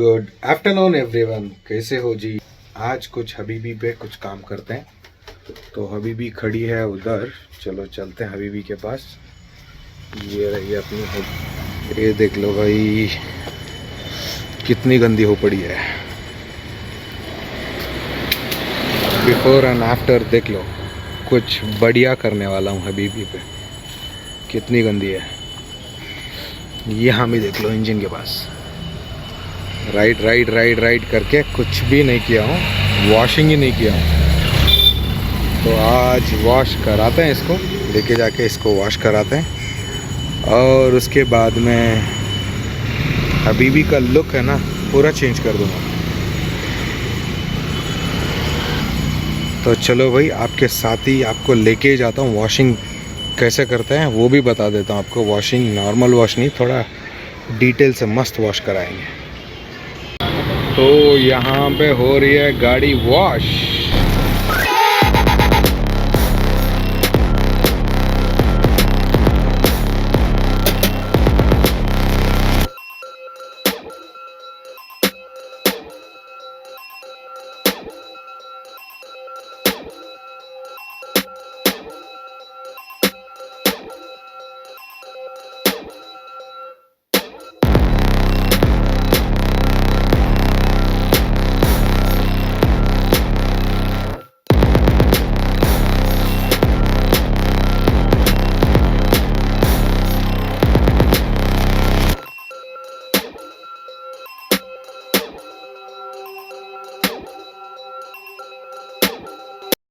Good afternoon everyone, कैसे हो जी। आज कुछ हबीबी पे कुछ काम करते हैं। तो हबीबी खड़ी है उधर, चलो चलते हैं हबीबी के पास। ये रही अपनी हो, ये देख लो भाई कितनी गंदी हो पड़ी है। बिफोर एंड आफ्टर देख लो, कुछ बढ़िया करने वाला हूँ हबीबी पे। कितनी गंदी है, यहाँ भी देख लो इंजन के पास। राइड करके कुछ भी नहीं किया हूँ, वॉशिंग ही नहीं किया हूँ। तो आज वॉश कराते हैं इसको, लेके जाके इसको वॉश कराते हैं और उसके बाद में हबीबी का लुक है ना पूरा चेंज कर दूँगा। तो चलो भाई, आपके साथ ही आपको लेके जाता हूँ। वॉशिंग कैसे करते हैं वो भी बता देता हूँ आपको। वॉशिंग नॉर्मल वॉश नहीं, थोड़ा डिटेल से मस्त वॉश कराएंगे। तो यहाँ पे हो रही है गाड़ी वॉश।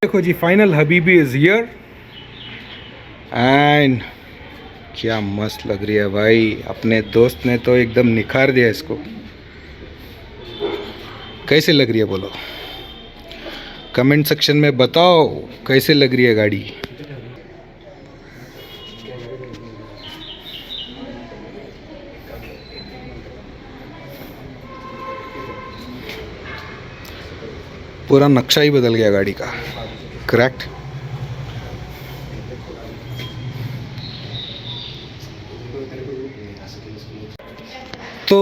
देखो जी, फाइनल हबीबी इज हियर एंड क्या मस्त लग रही है भाई। अपने दोस्त ने तो एकदम निखार दिया इसको। कैसे लग रही है बोलो, कमेंट सेक्शन में बताओ कैसे लग रही है गाड़ी। पूरा नक्शा ही बदल गया गाड़ी का, करेक्ट। तो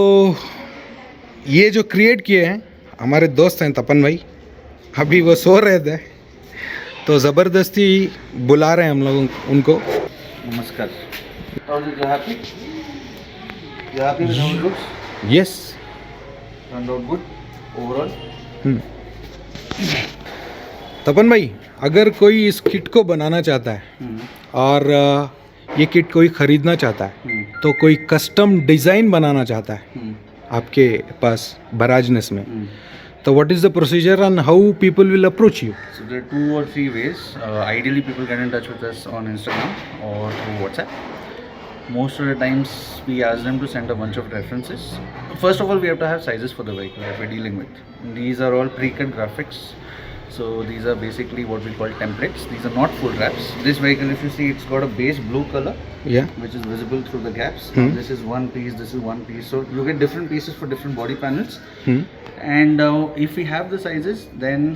ये जो क्रिएट किए हैं हमारे दोस्त हैं तपन भाई, अभी वो सो रहे थे तो ज़बरदस्ती बुला रहे हैं हम लोग उनको। नमस्कार। Yes, good overall. तपन भाई, अगर कोई इस किट को बनाना चाहता है और ये किट कोई ख़रीदना चाहता है, तो कोई कस्टम डिज़ाइन बनाना चाहता है आपके पास बजाजनेस में, तो what is the procedure and how people will approach you? So there are 2 or 3 ways. Ideally, people get in touch with us on Instagram or through WhatsApp. Most of the times, we ask them to send a bunch of references. First of all, we have to have sizes for the vehicle that we're dealing with. These are all pre-cut graphics. So these are basically what we call templates. These are not full wraps. This vehicle, if you see, it's got a base blue color, which is visible through the gaps. This is one piece, this is one piece. So you get different pieces for different body panels. And if we have the sizes, then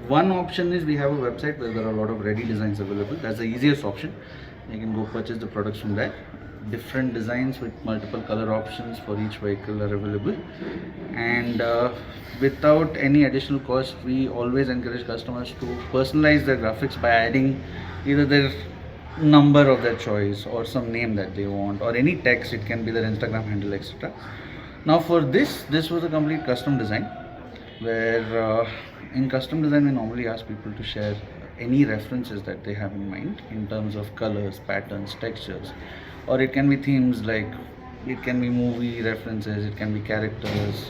one option is we have a website where there are a lot of ready designs available. That's the easiest option. You can go purchase the products from there. Different designs with multiple color options for each vehicle are available, and without any additional cost, we always encourage customers to personalize their graphics by adding either their number of their choice or some name that they want, or any text. It can be their Instagram handle, etc. Now for this was a complete custom design, where in custom design we normally ask people to share any references that they have in mind in terms of colors, patterns, textures, or it can be themes, like it can be movie references, it can be characters,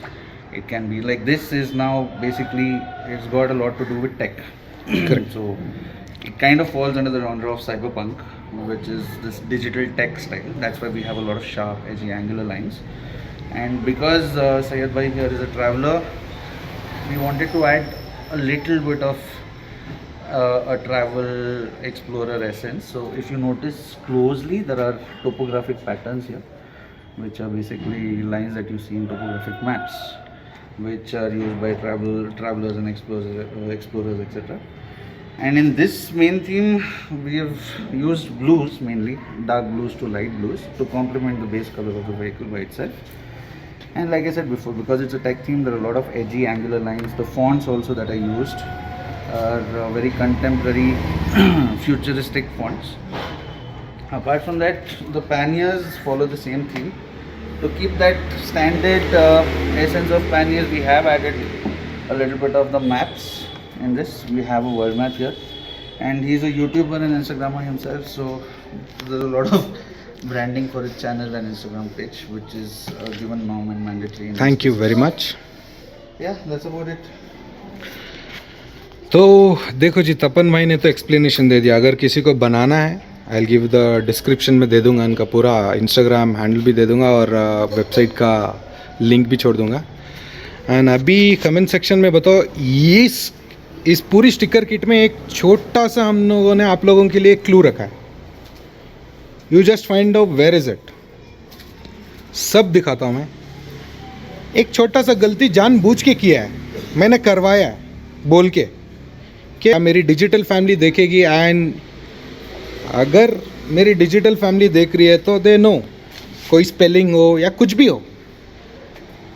it can be like this is now basically it's got a lot to do with tech. Correct. So it kind of falls under the genre of cyberpunk, which is this digital tech style. That's why we have a lot of sharp, edgy, angular lines. And because Syed Bhai here is a traveler, we wanted to add a little bit of a travel explorer essence. So if you notice closely, there are topographic patterns here, which are basically lines that you see in topographic maps, which are used by travelers and explorers, etc. And in this main theme, we have used blues, mainly dark blues to light blues, to complement the base color of the vehicle by itself. And like I said before, because it's a tech theme, there are a lot of edgy angular lines. The fonts also that I used are very contemporary futuristic fonts. Apart from that, the panniers follow the same theme. To keep that standard essence of panniers, we have added a little bit of the maps in this. We have a world map here, and he's a YouTuber and Instagrammer himself, so there's a lot of branding for his channel and Instagram page, which is given norm and mandatory. Thank you very much. Yeah, that's about it. तो देखो जी, तपन भाई ने तो explanation दे दिया. अगर किसी को बनाना है, I will give the description में दे दूंगा, इनका पूरा इंस्टाग्राम हैंडल भी दे दूंगा और वेबसाइट का लिंक भी छोड़ दूंगा. एंड अभी कमेंट सेक्शन में बताओ, इस पूरी स्टिकर किट में एक छोटा सा हम लोगों ने आप लोगों के लिए क्लू रखा है. You just find out where is it. सब दिखाता हूँ मैं. एक छोटा सा गलती जानबूझ के किया है, मैंने करवाया है बोल के कि मेरी डिजिटल फैमिली देखेगी, एंड अगर मेरी डिजिटल फैमिली देख रही है तो दे नो, कोई स्पेलिंग हो या कुछ भी हो,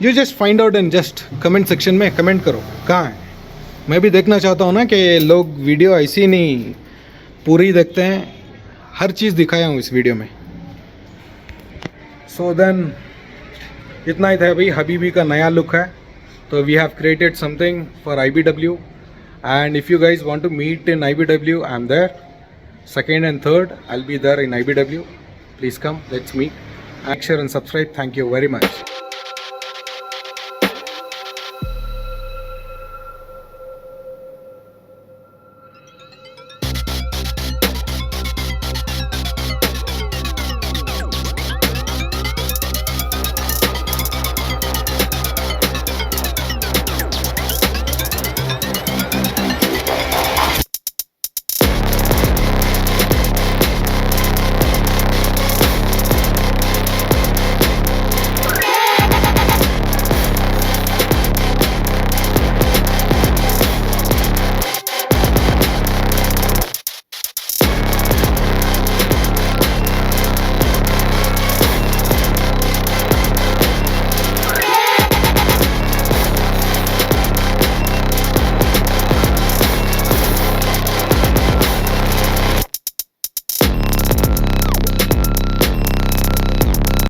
you just find out and just comment section में कमेंट करो कहाँ है. मैं भी देखना चाहता हूँ ना कि लोग वीडियो ऐसी नहीं पूरी देखते हैं, हर चीज़ दिखाया हूँ इस वीडियो में. सो देन इतना ही था भाई. हबीबी का नया लुक है, तो we have created something for IBW, and if you guys want to meet in IBW, I'm there. 2nd and 3rd, I'll be there in IBW. Please come, let's meet. Like, share and subscribe. Thank you very much.